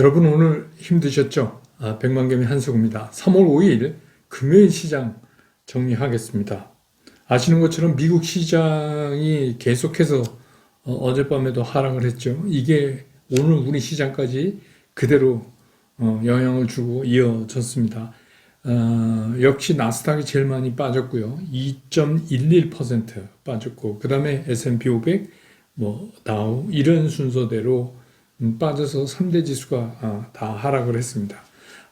여러분 오늘 힘드셨죠? 백만개미 한수구입니다. 3월 5일 금요일 시장 정리하겠습니다. 아시는 것처럼 미국 시장이 계속해서 어젯밤에도 하락을 했죠. 이게 오늘 우리 시장까지 그대로 영향을 주고 이어졌습니다. 역시 나스닥이 제일 많이 빠졌고요. 2.11% 빠졌고 그 다음에 S&P 500, 다우 이런 순서대로 빠져서 3대 지수가 다 하락을 했습니다.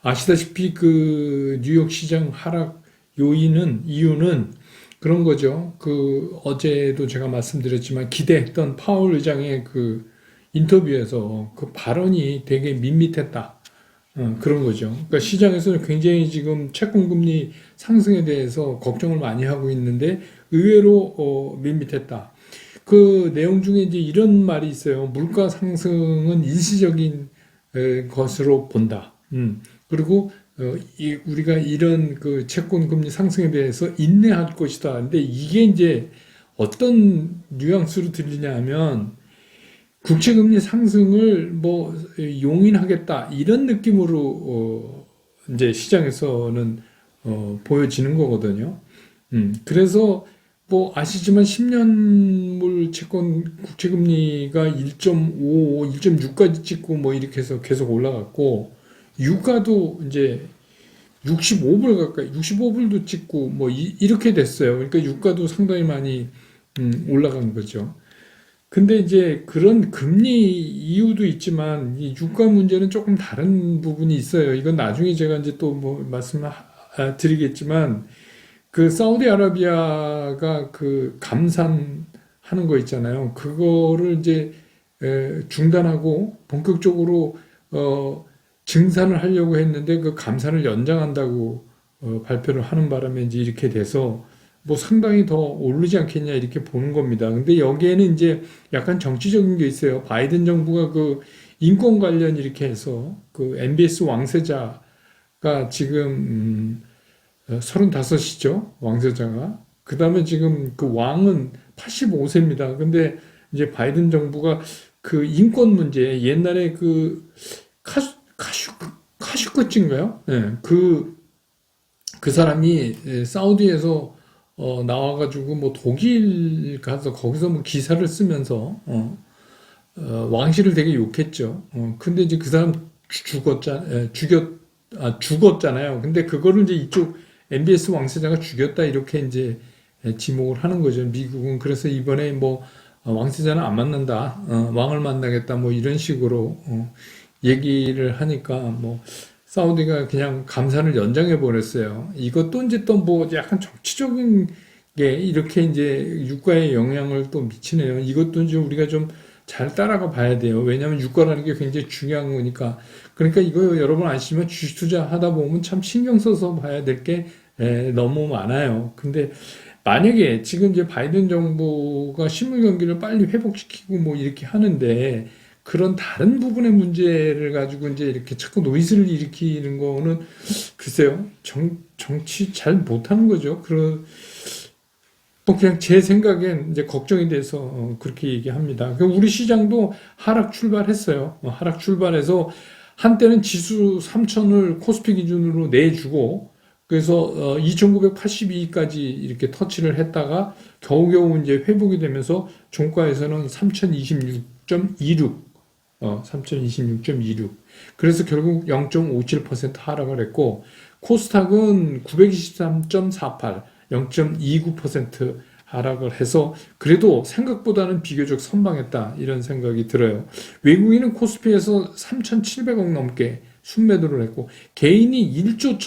아시다시피 그 뉴욕 시장 하락 이유는 그런 거죠. 어제도 제가 말씀드렸지만 기대했던 파월 의장의 그 인터뷰에서 그 발언이 되게 밋밋했다. 그런 거죠. 그러니까 시장에서는 굉장히 지금 채권금리 상승에 대해서 걱정을 많이 하고 있는데 의외로 밋밋했다. 그 내용 중에 이제 이런 말이 있어요. 물가 상승은 일시적인 것으로 본다. 그리고 우리가 이런 그 채권 금리 상승에 대해서 인내할 것이다. 근데 이게 이제 어떤 뉘앙스로 들리냐 하면 국채 금리 상승을 용인하겠다. 이런 느낌으로 이제 시장에서는 보여지는 거거든요. 그래서 아시지만 10년물 채권 국채금리가 1.55, 1.6까지 찍고 이렇게 해서 계속 올라갔고 유가도 이제 65불 가까이, 65불도 찍고 이렇게 됐어요. 그러니까 유가도 상당히 많이 올라간 거죠. 근데 이제 그런 금리 이유도 있지만 이 유가 문제는 조금 다른 부분이 있어요. 이건 나중에 제가 이제 또 말씀드리겠지만 그 사우디아라비아가 그 감산하는 거 있잖아요. 그거를 이제 중단하고 본격적으로 증산을 하려고 했는데 그 감산을 연장한다고 발표를 하는 바람에 이제 이렇게 돼서 상당히 더 오르지 않겠냐 이렇게 보는 겁니다. 근데 여기에는 이제 약간 정치적인 게 있어요. 바이든 정부가 그 인권 관련 이렇게 해서 그 MBS 왕세자가 지금 35이죠. 왕세자가. 그 다음에 지금 그 왕은 85세입니다. 근데 이제 바이든 정부가 그 인권 문제, 옛날에 그 카슈크인가요? 네, 그 사람이 사우디에서 나와가지고 독일 가서 거기서 기사를 쓰면서 왕실을 되게 욕했죠. 근데 이제 그 사람 죽었잖아요. 근데 그거를 이제 이쪽 MBS 왕세자가 죽였다 이렇게 이제 지목을 하는 거죠. 미국은. 그래서 이번에 왕세자는 안 만난다. 왕을 만나겠다. 이런 식으로 얘기를 하니까 사우디가 그냥 감산을 연장해 버렸어요. 이것도 이제 또 약간 정치적인 게 이렇게 이제 유가에 영향을 또 미치네요. 이것도 이제 우리가 좀 잘 따라가 봐야 돼요. 왜냐하면 유가라는 게 굉장히 중요한 거니까. 그러니까 이거 여러분 아시지만 주식 투자하다 보면 참 신경 써서 봐야 될 게 너무 많아요. 근데 만약에 지금 이제 바이든 정부가 실물 경기를 빨리 회복시키고 이렇게 하는데 그런 다른 부분의 문제를 가지고 이제 이렇게 자꾸 노이즈를 일으키는 거는 글쎄요. 정치 잘 못하는 거죠. 그냥 제 생각엔 이제 걱정이 돼서 그렇게 얘기합니다. 우리 시장도 하락 출발했어요. 하락 출발해서 한때는 지수 3,000을 코스피 기준으로 내주고 그래서 2,982까지 이렇게 터치를 했다가 겨우겨우 이제 회복이 되면서 종가에서는 3,026.26 그래서 결국 0.57% 하락을 했고 코스닥은 923.48 0.29% 하락을 해서 그래도 생각보다는 비교적 선방했다 이런 생각이 들어요. 외국인은 코스피에서 3,700억 넘게 순매도를 했고 개인이 1조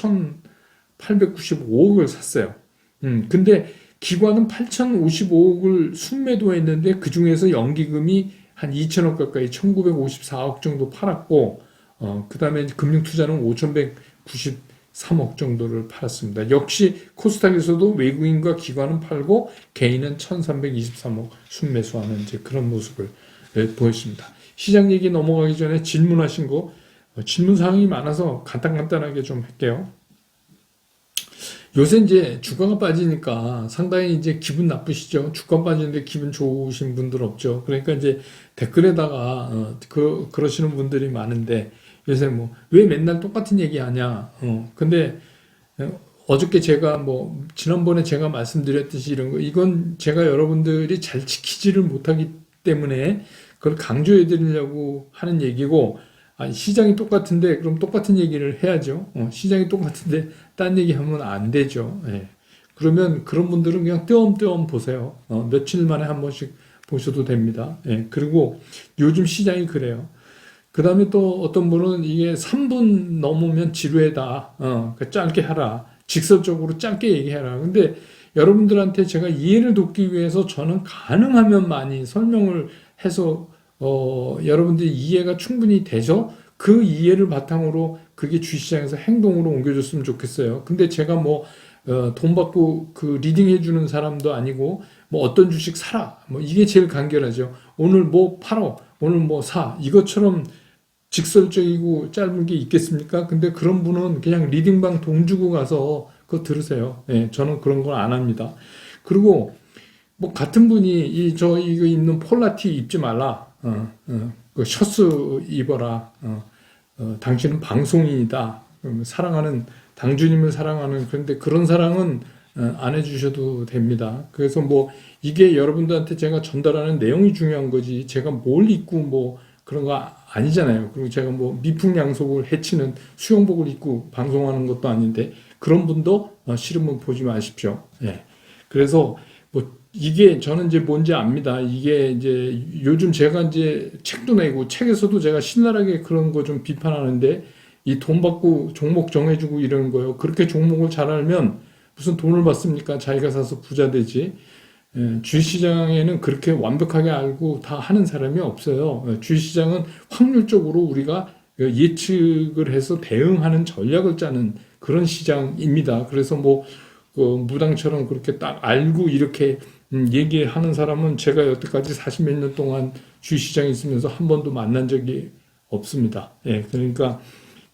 1,895억을 샀어요. 근데 기관은 8,055억을 순매도했는데 그 중에서 연기금이 한 2천억 가까이 1,954억 정도 팔았고 그 다음에 금융투자는 5,193억 정도를 팔았습니다. 역시 코스닥에서도 외국인과 기관은 팔고 개인은 1,323억 순매수하는 이제 그런 모습을 보였습니다. 시장 얘기 넘어가기 전에 질문하신 거 질문 사항이 많아서 간단하게 좀 할게요. 요새 이제 주가가 빠지니까 상당히 이제 기분 나쁘시죠? 주가 빠지는데 기분 좋으신 분들 없죠? 그러니까 이제 댓글에다가 그러시는 분들이 많은데 요새 뭐 왜 맨날 똑같은 얘기 하냐. 근데 어저께 제가 뭐 지난번에 제가 말씀드렸듯이 이런 거 이건 제가 여러분들이 잘 지키지를 못하기 때문에 그걸 강조해 드리려고 하는 얘기고, 아니, 시장이 똑같은데 그럼 똑같은 얘기를 해야죠. 시장이 똑같은데 딴 얘기 하면 안 되죠. 예. 그러면 그런 분들은 그냥 띄엄띄엄 보세요. 며칠 만에 한 번씩 보셔도 됩니다. 예. 그리고 요즘 시장이 그래요. 그 다음에 또 어떤 분은 이게 3분 넘으면 지루하다. 그러니까 짧게 하라. 직설적으로 짧게 얘기해라. 근데 여러분들한테 제가 이해를 돕기 위해서 저는 가능하면 많이 설명을 해서 여러분들이 이해가 충분히 돼서 그 이해를 바탕으로 그게 주식시장에서 행동으로 옮겨줬으면 좋겠어요. 근데 제가 뭐 돈 받고 그 리딩 해주는 사람도 아니고 뭐 어떤 주식 사라 뭐 이게 제일 간결하죠. 오늘 뭐 팔어 오늘 뭐 사 이것처럼 직설적이고 짧은 게 있겠습니까? 근데 그런 분은 그냥 리딩방 돈 주고 가서 그거 들으세요. 예, 저는 그런 걸 안 합니다. 그리고 뭐 같은 분이 이거 입는 폴라티 입지 말라. 그 셔츠 입어라. 당신은 방송인이다. 사랑하는 당주님을 사랑하는, 그런데 그런 사랑은 안 해주셔도 됩니다. 그래서 뭐 이게 여러분들한테 제가 전달하는 내용이 중요한 거지 제가 뭘 입고 뭐 그런 거 아니잖아요. 그리고 제가 뭐 미풍양속을 해치는 수영복을 입고 방송하는 것도 아닌데 그런 분도 싫으면 보지 마십시오. 예. 그래서 뭐 이게 저는 이제 뭔지 압니다. 이게 이제 요즘 제가 이제 책도 내고 책에서도 제가 신랄하게 그런 거 좀 비판하는데 이 돈 받고 종목 정해주고 이러는 거예요. 그렇게 종목을 잘 알면 무슨 돈을 받습니까? 자기가 사서 부자 되지. 주식시장에는 그렇게 완벽하게 알고 다 하는 사람이 없어요. 주식시장은 확률적으로 우리가 예측을 해서 대응하는 전략을 짜는 그런 시장입니다. 그래서 뭐 무당처럼 그렇게 딱 알고 이렇게 얘기하는 사람은 제가 여태까지 40몇 년 동안 주식시장에 있으면서 한 번도 만난 적이 없습니다. 예, 그러니까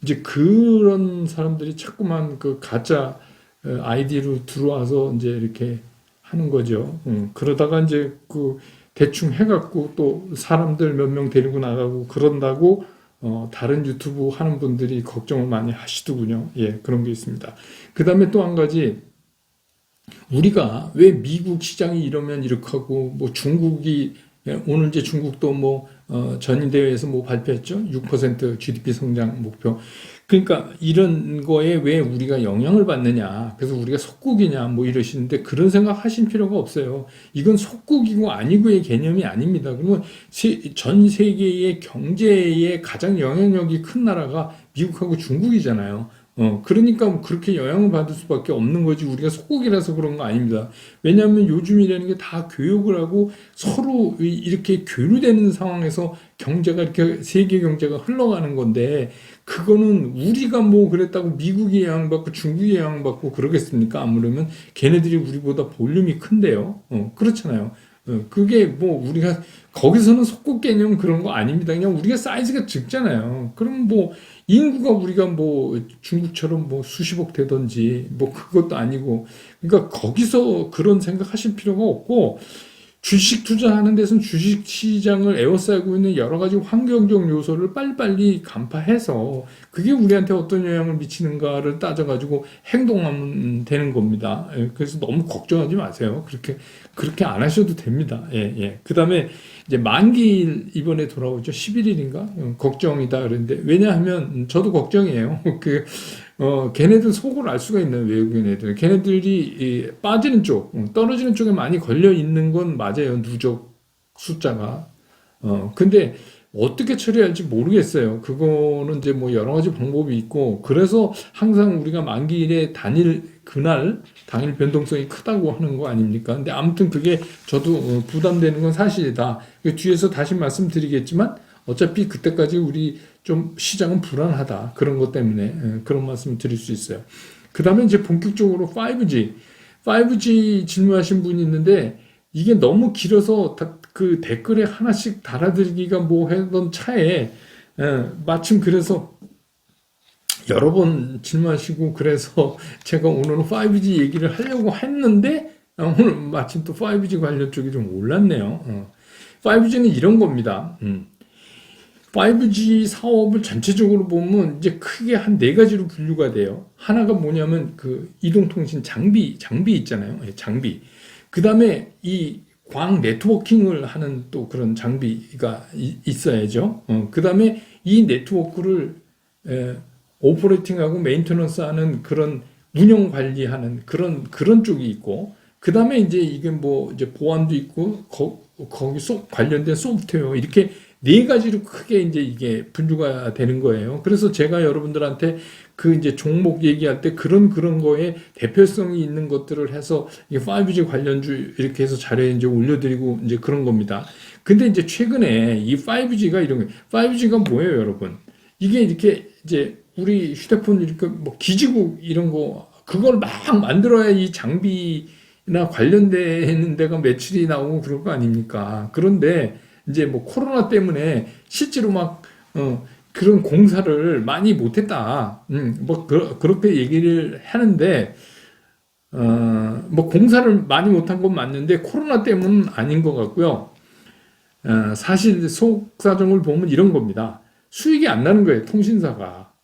이제 그런 사람들이 자꾸만 그 가짜 아이디로 들어와서 이제 이렇게 하는 거죠. 그러다가 이제 그 대충 해갖고 또 사람들 몇 명 데리고 나가고 그런다고 다른 유튜브 하는 분들이 걱정을 많이 하시더군요. 예, 그런 게 있습니다. 그 다음에 또 한 가지, 우리가 왜 미국 시장이 이러면 이렇게 하고 뭐 중국이 오늘 이제 중국도 뭐 전인대회에서 뭐 발표했죠. 6% GDP 성장 목표. 그러니까 이런 거에 왜 우리가 영향을 받느냐. 그래서 우리가 속국이냐 뭐 이러시는데 그런 생각 하실 필요가 없어요. 이건 속국이고 아니고의 개념이 아닙니다. 그러면 전 세계의 경제에 가장 영향력이 큰 나라가 미국하고 중국이잖아요. 그러니까 그렇게 영향을 받을 수밖에 없는 거지 우리가 속국이라서 그런 거 아닙니다. 왜냐하면 요즘이라는 게 다 교육을 하고 서로 이렇게 교류되는 상황에서 경제가 이렇게 세계 경제가 흘러가는 건데 그거는 우리가 뭐 그랬다고 미국이 영향받고 중국이 영향받고 그러겠습니까? 아무러면 걔네들이 우리보다 볼륨이 큰데요. 그렇잖아요. 그게 뭐 우리가 거기서는 속국 개념 그런 거 아닙니다. 그냥 우리가 사이즈가 적잖아요. 그럼 뭐 인구가 우리가 뭐 중국처럼 뭐 수십억 되든지 뭐 그것도 아니고, 그러니까 거기서 그런 생각하실 필요가 없고, 주식 투자하는 데서는 주식 시장을 에워싸고 있는 여러 가지 환경적 요소를 빨리빨리 간파해서 그게 우리한테 어떤 영향을 미치는가를 따져가지고 행동하면 되는 겁니다. 그래서 너무 걱정하지 마세요. 그렇게 안 하셔도 됩니다. 예. 그 다음에 이제 만기일 이번에 돌아오죠. 11일인가? 걱정이다 그랬는데, 왜냐하면 저도 걱정이에요. 걔네들 속을 알 수가 있나요? 외국인 애들. 걔네들이 빠지는 쪽, 떨어지는 쪽에 많이 걸려 있는 건 맞아요. 누적 숫자가. 근데 어떻게 처리할지 모르겠어요. 그거는 이제 뭐 여러 가지 방법이 있고, 그래서 항상 우리가 만기일에 당일 변동성이 크다고 하는 거 아닙니까? 근데 아무튼 그게 저도 부담되는 건 사실이다. 뒤에서 다시 말씀드리겠지만, 어차피 그때까지 우리 좀 시장은 불안하다. 그런 것 때문에 그런 말씀을 드릴 수 있어요. 그 다음에 이제 본격적으로 5G 질문하신 분이 있는데 이게 너무 길어서 그 댓글에 하나씩 달아드리기가 뭐 하던 차에 마침 그래서 여러 번 질문하시고 그래서 제가 오늘은 5G 얘기를 하려고 했는데 오늘 마침 또 5G 관련 쪽이 좀 올랐네요. 5G는 이런 겁니다. 5G 사업을 전체적으로 보면 이제 크게 한 네 가지로 분류가 돼요. 하나가 뭐냐면 그 이동통신 장비 있잖아요. 예, 장비. 그 다음에 이 광 네트워킹을 하는 또 그런 장비가 있어야죠. 그 다음에 이 네트워크를 오퍼레이팅하고 메인테넌스 하는 그런 운영 관리하는 그런 쪽이 있고, 그 다음에 이제 이게 뭐 이제 보안도 있고, 거기 관련된 소프트웨어, 이렇게 네 가지로 크게 이제 이게 분류가 되는 거예요. 그래서 제가 여러분들한테 그 이제 종목 얘기할 때 그런 거에 대표성이 있는 것들을 해서 이게 5G 관련주 이렇게 해서 자료에 이제 올려드리고 이제 그런 겁니다. 근데 이제 최근에 이 5G가 이런 거, 5G가 뭐예요, 여러분? 이게 이렇게 이제 우리 휴대폰 이렇게 뭐 기지국 이런 거 그걸 막 만들어야 이 장비나 관련되는 데가 매출이 나오고 그럴 거 아닙니까? 그런데 이제 뭐 코로나 때문에 실제로 막 그런 공사를 많이 못했다. 뭐 그렇게 얘기를 하는데 뭐 공사를 많이 못한 건 맞는데 코로나 때문은 아닌 것 같고요. 사실 속사정을 보면 이런 겁니다. 수익이 안 나는 거예요, 통신사가.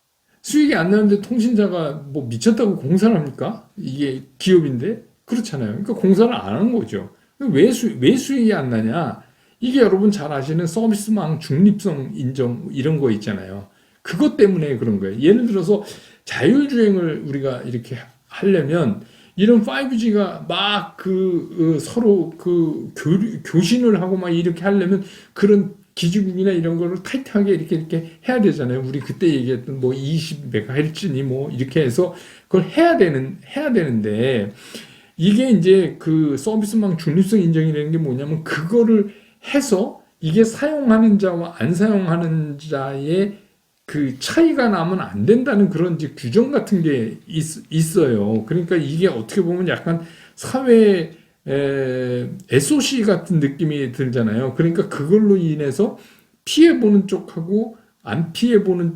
수익이 안 나는데 통신사가 뭐 미쳤다고 공사를 합니까? 이게 기업인데? 그렇잖아요. 그러니까 공사를 안 하는 거죠. 왜 수익이 안 나냐? 이게 여러분 잘 아시는 서비스망 중립성 인정 이런 거 있잖아요. 그것 때문에 그런 거예요. 예를 들어서 자율주행을 우리가 이렇게 하려면 이런 5G가 막 서로 교신을 하고 막 이렇게 하려면 그런 기지국이나 이런 거를 타이트하게 이렇게 해야 되잖아요. 우리 그때 얘기했던 뭐 20MHz니 뭐 이렇게 해서 그걸 해야 되는데 이게 이제 그 서비스망 중립성 인정이라는 게 뭐냐면 그거를 해서 이게 사용하는 자와 안 사용하는 자의 그 차이가 나면 안 된다는 그런 이제 규정 같은 게 있어요. 그러니까 이게 어떻게 보면 약간 사회 SOC 같은 느낌이 들잖아요. 그러니까 그걸로 인해서 피해보는 쪽하고 안 피해보는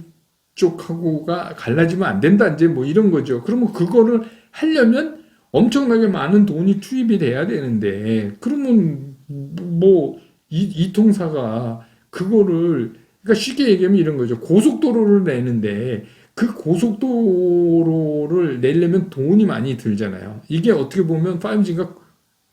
쪽하고가 갈라지면 안 된다. 이제 뭐 이런 거죠. 그러면 그거를 하려면 엄청나게 많은 돈이 투입이 돼야 되는데, 그러면 뭐 이 통사가 그거를, 그러니까 쉽게 얘기하면 이런 거죠. 고속도로를 내는데 그 고속도로를 내려면 돈이 많이 들잖아요. 이게 어떻게 보면 5G가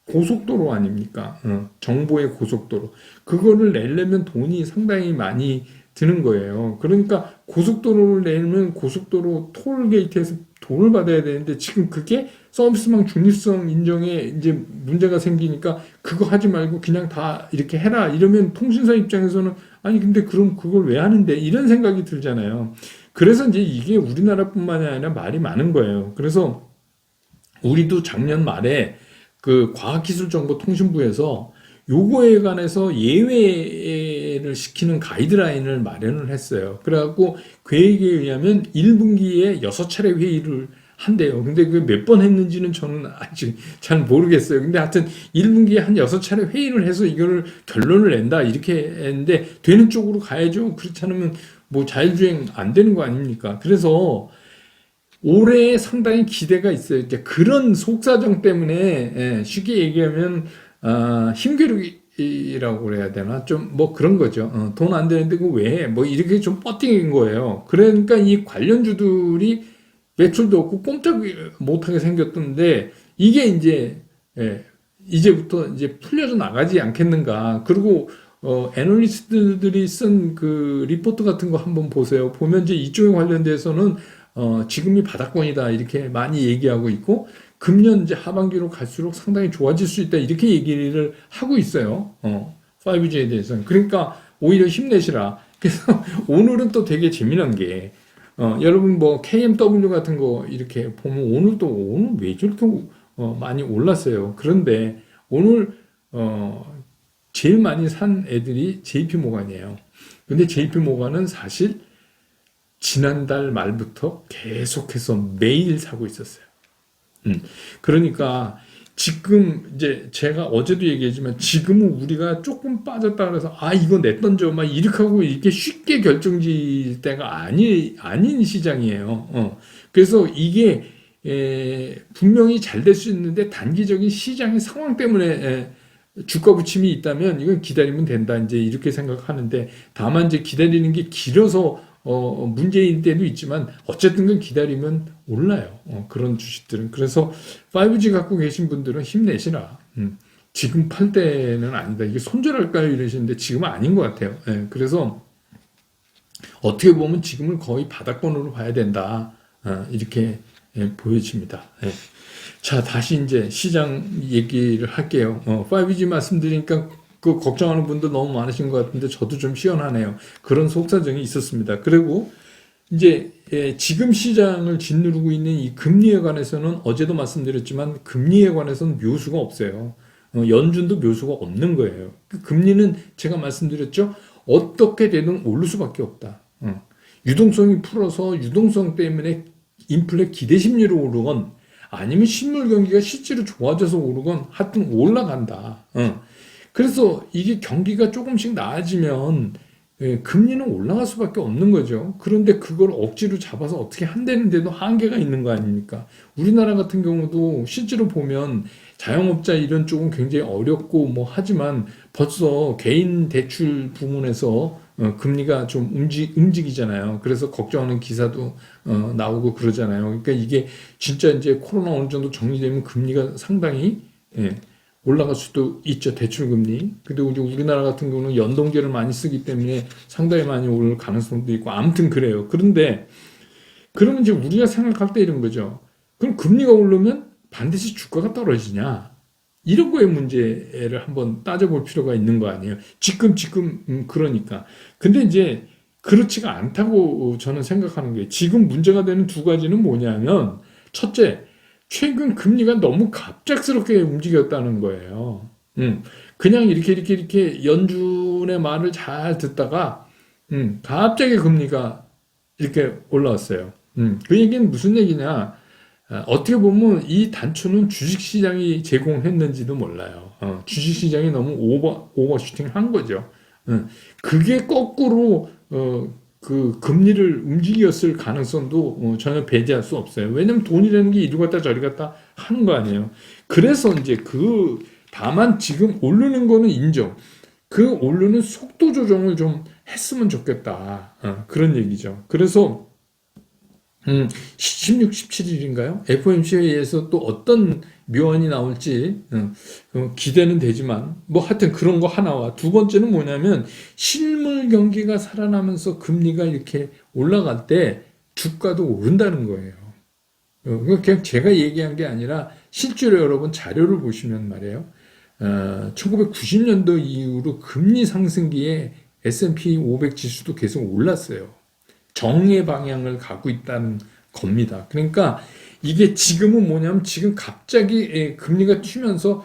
고속도로 아닙니까? 정보의 고속도로. 그거를 내려면 돈이 상당히 많이 드는 거예요. 그러니까 고속도로를 내면 고속도로 톨게이트에서 돈을 받아야 되는데 지금 그게 서비스망 중립성 인정에 이제 문제가 생기니까 그거 하지 말고 그냥 다 이렇게 해라. 이러면 통신사 입장에서는 아니 근데 그럼 그걸 왜 하는데 이런 생각이 들잖아요. 그래서 이제 이게 우리나라뿐만이 아니라 말이 많은 거예요. 그래서 우리도 작년 말에 그 과학기술정보통신부에서 요거에 관해서 예외를 시키는 가이드라인을 마련을 했어요. 그래갖고 계획에 의하면 1분기에 6차례 회의를 한대요. 근데 그 몇 번 했는지는 저는 아직 잘 모르겠어요. 근데 하여튼 1분기에 한 6차례 회의를 해서 이거를 결론을 낸다. 이렇게 했는데 되는 쪽으로 가야죠. 그렇지 않으면 뭐 자율주행 안 되는 거 아닙니까? 그래서 올해 상당히 기대가 있어요. 이제 그런 속사정 때문에 쉽게 얘기하면 힘겨루기라고 그래야 되나? 좀 뭐 그런 거죠. 돈 안 되는데 그 왜 해? 뭐 이렇게 좀 뻗ting인 거예요. 그러니까 이 관련주들이 매출도 없고 꼼짝 못하게 생겼던데 이게 이제 이제부터 이제 풀려져 나가지 않겠는가. 그리고 애널리스트들이 쓴 그 리포트 같은 거 한번 보세요. 보면 이제 이쪽에 관련돼서는 지금이 바닥권이다 이렇게 많이 얘기하고 있고 금년 이제 하반기로 갈수록 상당히 좋아질 수 있다 이렇게 얘기를 하고 있어요. 5G에 대해서는. 그러니까 오히려 힘내시라. 그래서 오늘은 또 되게 재미난 게 여러분 뭐 KMW 같은 거 이렇게 보면 오늘 왜 저렇게 많이 올랐어요. 그런데 오늘 제일 많이 산 애들이 JP 모간이에요. 근데 JP 모간은 사실 지난달 말부터 계속해서 매일 사고 있었어요. 그러니까 지금 이제 제가 어제도 얘기했지만 지금은 우리가 조금 빠졌다 그래서 이거 냈던져 막 이렇게 하고 이렇게 쉽게 결정질 때가 아닌 시장이에요. 그래서 이게 분명히 잘 될 수 있는데 단기적인 시장의 상황 때문에 주가 부침이 있다면 이건 기다리면 된다. 이제 이렇게 생각하는데 다만 이제 기다리는 게 길어서 문제일 때도 있지만 어쨌든 그 기다리면 올라요. 그런 주식들은. 그래서 5G 갖고 계신 분들은 힘내시라. 지금 팔 때는 아니다. 이게 손절할까요? 이러시는데 지금은 아닌 것 같아요. 예, 그래서 어떻게 보면 지금은 거의 바닥권으로 봐야 된다. 이렇게 보여집니다. 예. 자, 다시 이제 시장 얘기를 할게요. 5G 말씀드리니까 그 걱정하는 분들 너무 많으신 것 같은데 저도 좀 시원하네요. 그런 속사정이 있었습니다. 그리고 이제 지금 시장을 짓누르고 있는 이 금리에 관해서는 어제도 말씀드렸지만 금리에 관해서는 묘수가 없어요. 연준도 묘수가 없는 거예요. 그 금리는 제가 말씀드렸죠. 어떻게 되든 오를 수밖에 없다. 유동성이 풀어서 유동성 때문에 인플레 기대 심리로 오르건 아니면 실물 경기가 실제로 좋아져서 오르건 하여튼 올라간다. 그래서 이게 경기가 조금씩 나아지면 금리는 올라갈 수밖에 없는 거죠. 그런데 그걸 억지로 잡아서 어떻게 한다는데도 한계가 있는 거 아닙니까? 우리나라 같은 경우도 실제로 보면 자영업자 이런 쪽은 굉장히 어렵고 뭐 하지만 벌써 개인 대출 부문에서 금리가 좀 움직이잖아요. 그래서 걱정하는 기사도 나오고 그러잖아요. 그러니까 이게 진짜 이제 코로나 어느 정도 정리되면 금리가 상당히 올라갈 수도 있죠. 대출 금리. 그리고 이제 우리나라 같은 경우는 연동제를 많이 쓰기 때문에 상당히 많이 오를 가능성도 있고 아무튼 그래요. 그런데 그러면 이제 우리가 생각할 때 이런 거죠. 그럼 금리가 오르면 반드시 주가가 떨어지냐? 이런 거의 문제를 한번 따져볼 필요가 있는 거 아니에요. 지금 그러니까. 근데 이제 그렇지가 않다고 저는 생각하는 거예요. 지금 문제가 되는 두 가지는 뭐냐면 첫째, 최근 금리가 너무 갑작스럽게 움직였다는 거예요. 그냥 이렇게 연준의 말을 잘 듣다가 갑자기 금리가 이렇게 올라왔어요. 그 얘기는 무슨 얘기냐? 어떻게 보면 이 단초는 주식시장이 제공했는지도 몰라요. 주식시장이 너무 오버슈팅 한 거죠. 그게 거꾸로 그 금리를 움직였을 가능성도 전혀 배제할 수 없어요. 왜냐면 돈이라는 게 이리 갔다 저리 갔다 하는 거 아니에요. 그래서 이제 다만 지금 오르는 거는 인정. 그 오르는 속도 조정을 좀 했으면 좋겠다. 그런 얘기죠. 그래서 16, 17일인가요? FOMC에서 또 어떤 묘안이 나올지 기대는 되지만 뭐 하여튼 그런 거 하나와 두 번째는 뭐냐면 실물 경기가 살아나면서 금리가 이렇게 올라갈 때 주가도 오른다는 거예요. 그냥 제가 얘기한 게 아니라 실제로 여러분 자료를 보시면 말이에요. 1990년도 이후로 금리 상승기에 S&P 500 지수도 계속 올랐어요. 정의 방향을 가고 있다는 겁니다. 그러니까 이게 지금은 뭐냐면 지금 갑자기 금리가 튀면서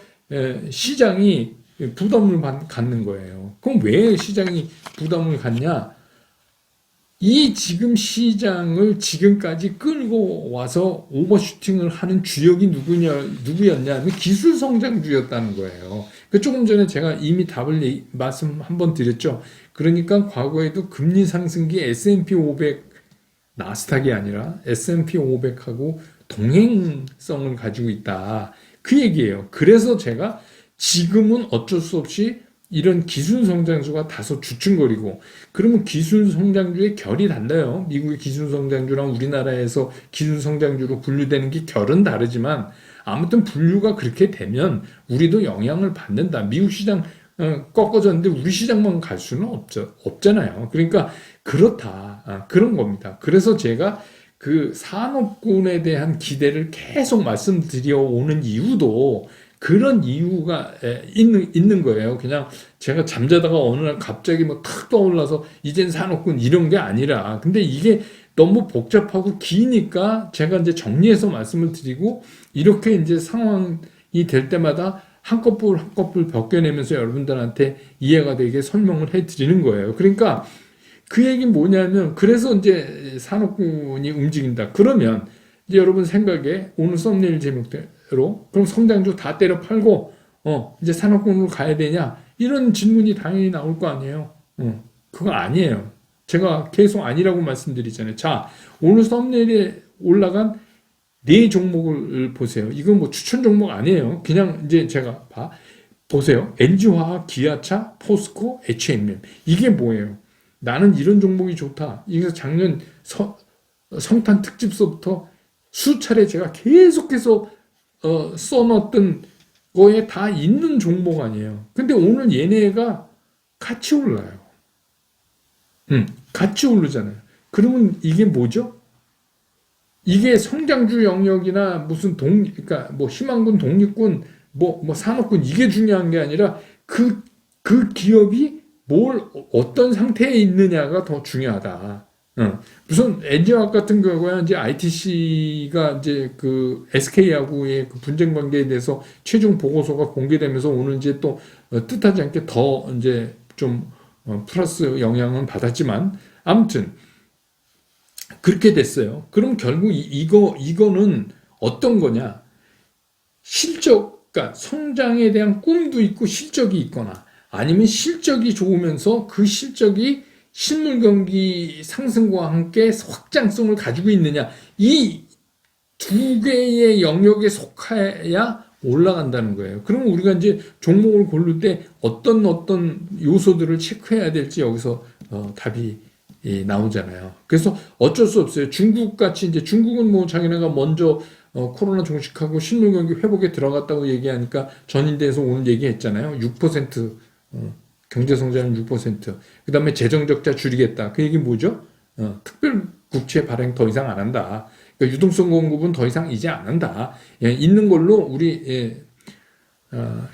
시장이 부담을 갖는 거예요. 그럼 왜 시장이 부담을 갖냐? 이 지금 시장을 지금까지 끌고 와서 오버슈팅을 하는 주역이 누구였냐면 기술 성장주였다는 거예요. 조금 전에 제가 이미 답을 말씀 한번 드렸죠. 그러니까 과거에도 금리 상승기 S&P 500 나스닥이 아니라 S&P 500하고 동행성을 가지고 있다. 그 얘기예요. 그래서 제가 지금은 어쩔 수 없이 이런 기술 성장주가 다소 주춤거리고 그러면 기술 성장주의 결이 달라요. 미국의 기술 성장주랑 우리나라에서 기술 성장주로 분류되는 게 결은 다르지만 아무튼 분류가 그렇게 되면 우리도 영향을 받는다. 미국 시장 꺾어졌는데 우리 시장만 갈 수는 없잖아요. 그러니까 그렇다. 그런 겁니다. 그래서 제가 그 산업군에 대한 기대를 계속 말씀드려 오는 이유도 그런 이유가 있는 거예요. 그냥 제가 잠자다가 어느 날 갑자기 뭐 탁 떠올라서 이젠 산업군 이런 게 아니라 근데 이게 너무 복잡하고 기니까 제가 이제 정리해서 말씀을 드리고 이렇게 이제 상황이 될 때마다 한꺼풀 한꺼풀 벗겨내면서 여러분들한테 이해가 되게 설명을 해 드리는 거예요. 그러니까 그 얘기는 뭐냐면 그래서 이제 산업군이 움직인다. 그러면 이제 여러분 생각에 오늘 썸네일 제목대로 그럼 성장주 다 때려 팔고 이제 산업군으로 가야 되냐? 이런 질문이 당연히 나올 거 아니에요. 그거 아니에요. 제가 계속 아니라고 말씀드리잖아요. 자, 오늘 썸네일에 올라간 네 종목을 보세요. 이건 뭐 추천 종목 아니에요. 그냥 이제 제가 보세요. NG화학, 기아차, 포스코, H&M. 이게 뭐예요? 나는 이런 종목이 좋다. 이게 작년 성탄 특집서부터 수차례 제가 계속해서 써놨던 거에 다 있는 종목 아니에요. 근데 오늘 얘네가 같이 올라요. 같이 오르잖아요. 그러면 이게 뭐죠? 이게 성장주 영역이나 무슨 그러니까 뭐 희망군, 독립군, 뭐 산업군 이게 중요한 게 아니라 그 기업이 어떤 상태에 있느냐가 더 중요하다. 무슨 엔지화학 같은 경우에 이제 ITC가 이제 그 SK하고의 그 분쟁 관계에 대해서 최종 보고서가 공개되면서 오늘 이제 또 뜻하지 않게 더 이제 좀 플러스 영향은 받았지만 아무튼 그렇게 됐어요. 그럼 결국 이거는 어떤 거냐? 그러니까 성장에 대한 꿈도 있고 실적이 있거나 아니면 실적이 좋으면서 그 실적이 실물 경기 상승과 함께 확장성을 가지고 있느냐. 이 두 개의 영역에 속해야 올라간다는 거예요. 그러면 우리가 이제 종목을 고를 때 어떤 요소들을 체크해야 될지 여기서 답이 나오잖아요. 그래서 어쩔 수 없어요. 중국같이 이제 중국은 뭐 자기네가 먼저 코로나 종식하고 실물 경기 회복에 들어갔다고 얘기하니까 전인대에서 오늘 얘기했잖아요. 6% 경제 성장은 6%. 그다음에 재정 적자 줄이겠다. 그 얘기 뭐죠? 특별 국채 발행 더 이상 안 한다. 그러니까 유동성 공급은 더 이상 이제 안 한다. 예, 있는 걸로 우리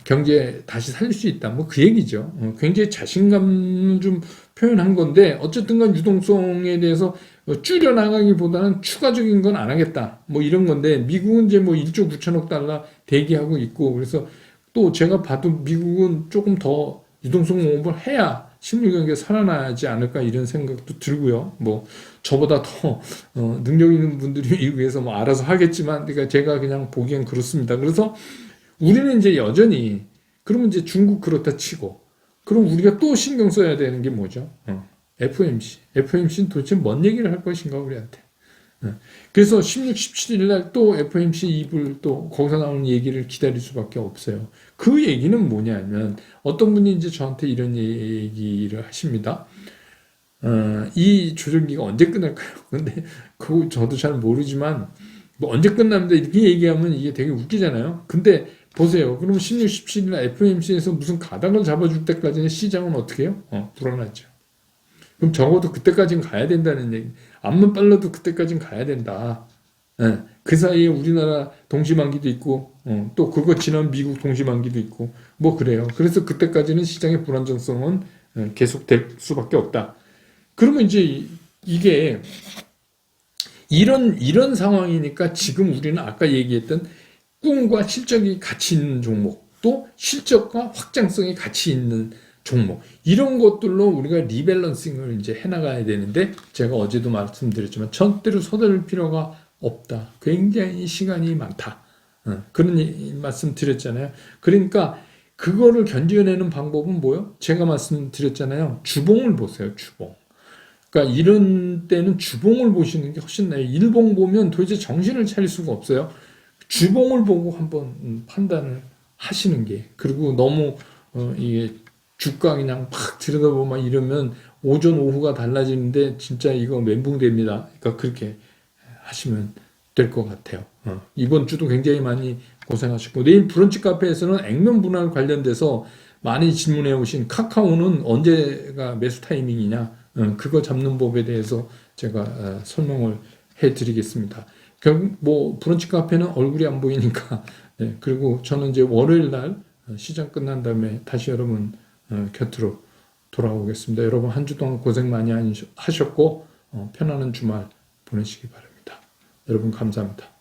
경제 다시 살릴 수 있다. 뭐 그 얘기죠. 굉장히 자신감을 좀 표현한 건데 어쨌든 간 유동성에 대해서 줄여나가기보다는 추가적인 건 안 하겠다. 뭐 이런 건데 미국은 이제 뭐 1조 9천억 달러 대기하고 있고 그래서 또 제가 봐도 미국은 조금 더 유동성 공급을 해야 실물 경기가 살아나지 않을까 이런 생각도 들고요. 뭐 저보다 더 능력 있는 분들이 미국에서 뭐 알아서 하겠지만 그러니까 제가 그냥 보기엔 그렇습니다. 그래서 우리는 이제 여전히 그러면 이제 중국 그렇다 치고 그럼 우리가 또 신경 써야 되는 게 뭐죠? FOMC. FOMC는 도대체 뭔 얘기를 할 것인가 우리한테. 그래서 16, 17일 날 또 FOMC 입을 또 거기서 나오는 얘기를 기다릴 수밖에 없어요. 그 얘기는 뭐냐면 어떤 분이 이제 저한테 이런 얘기를 하십니다. 이 조정기가 언제 끝날까요? 근데 그거 저도 잘 모르지만 뭐 언제 끝납니다 이렇게 얘기하면 이게 되게 웃기잖아요. 근데 보세요. 그럼 16, 17일 날 FOMC에서 무슨 가닥을 잡아줄 때까지는 시장은 어떻게 해요? 불안하죠. 그럼 적어도 그때까지는 가야 된다는 얘기. 암만 빨라도 그때까지는 가야 된다. 예, 그 사이에 우리나라 동시만기도 있고, 또 그거 지난 미국 동시만기도 있고, 뭐 그래요. 그래서 그때까지는 시장의 불안정성은 계속될 수밖에 없다. 그러면 이제 이게 이런 상황이니까 지금 우리는 아까 얘기했던 꿈과 실적이 같이 있는 종목, 또 실적과 확장성이 같이 있는 종목 이런 것들로 우리가 리밸런싱을 이제 해나가야 되는데 제가 어제도 말씀드렸지만 절대로 서두를 필요가 없다. 굉장히 시간이 많다. 그런 말씀 드렸잖아요. 그러니까 그거를 견뎌내는 방법은 뭐요? 제가 말씀드렸잖아요. 주봉을 보세요. 주봉. 그러니까 이런 때는 주봉을 보시는 게 훨씬 나아요. 일봉 보면 도대체 정신을 차릴 수가 없어요. 주봉을 보고 한번 판단을 하시는 게 그리고 너무 이게 주가 그냥 팍 들여다보면 이러면 오전 오후가 달라지는데 진짜 이거 멘붕됩니다. 그러니까 그렇게 하시면 될 것 같아요. 이번 주도 굉장히 많이 고생하셨고 내일 브런치 카페에서는 액면 분할 관련돼서 많이 질문해 오신 카카오는 언제가 매수 타이밍이냐 그거 잡는 법에 대해서 제가 설명을 해드리겠습니다. 결국 뭐 브런치 카페는 얼굴이 안 보이니까 그리고 저는 이제 월요일 날 시장 끝난 다음에 다시 여러분 곁으로 돌아오겠습니다. 여러분 한 주 동안 고생 많이 하셨고 편안한 주말 보내시기 바랍니다. 여러분 감사합니다.